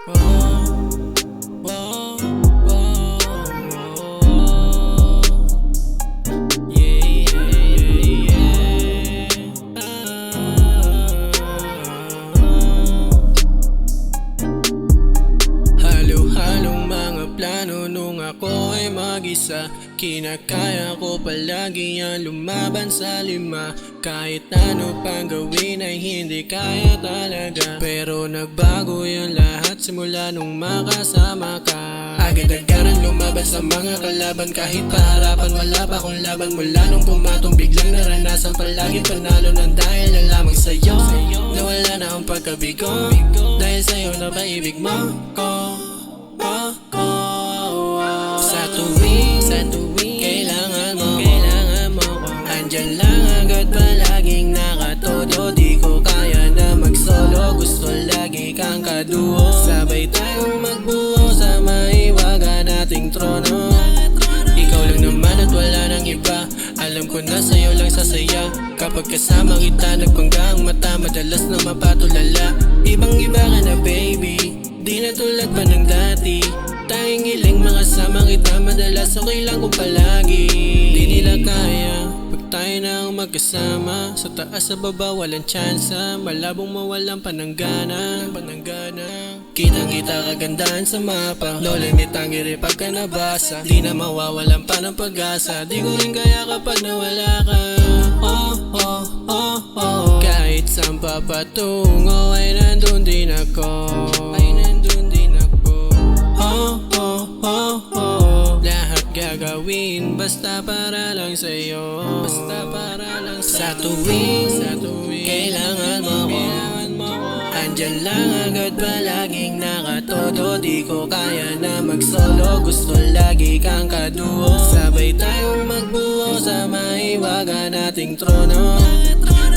Wow, wow, wow, wow. Yeah, yeah, yeah, yeah. Halo-halong mga plano nung ako ay mag-isa. Kinakaya ko palagi ang lumaban sa lima. Kahit ano pang gawin ay hindi kaya talaga. Pero nagbago yung lahat simula nung makasama ka. Agad-agaran lumaban sa mga kalaban. Kahit paharapan wala pa kong laban. Mula nung pumatong biglang naranasan palaging panalo ng dahil na lamang sa'yo. Nawala na ang pagkabigo dahil sa'yo na paibig mo ko. Sa tuwing kailangan mo ko, andyan lang agad palaging nakatodo. Di ko kaya na mag-solo, gusto lagi kang kaduo. Sabay tayong magbuo sa maiwaga nating trono. Ikaw lang naman at wala nang iba. Alam ko na sa'yo lang sasaya. Kapag kasama kita nagpangga ang mata, madalas na mapatulala. Ibang iba ka na baby, di na tulad pa ng dati. Tayong iling makasama kita, madalas okay lang kung palagi. Di nila kaya pag tayo na ang magkasama. Sa taas sa baba walang tsansa, malabong mawalang pananggana. Kitang-kita kagandahan sa mapa, no limit ang iri pagka nabasa. Di na mawawalan pa ng pag-asa, di ko rin kaya kapag nawala ka. Kahit saan papatungo ay nandun din ako. Lahat gagawin basta para lang sa'yo. Sa tuwing kailangan mo ko, andyan lang agad palaging nakatodo. Di ko kaya na mag-solo, gusto lagi kang kaduo. Sabay tayong magbuo sa maiwaga nating trono.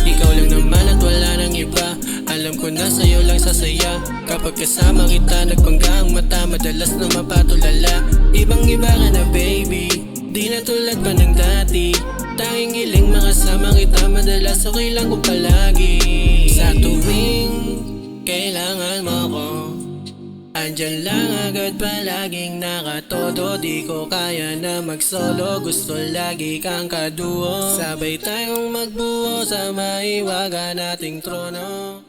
Ikaw lang naman at wala nang iba. Alam ko na sa'yo lang sasaya. Kapag kasama kita nagpangga ang mata, madalas na mapatulala. Ibang iba ka na baby, di na tulad pa ng dati. Tanging iling makasama kita, madalas okay lang kung palagi. Sa tuwing kailangan mo ko, andyan lang agad palaging nakatodo. Di ko kaya na mag-solo, gusto lagi kang kaduo. Sabay tayong magbuo sa maiwaga nating trono.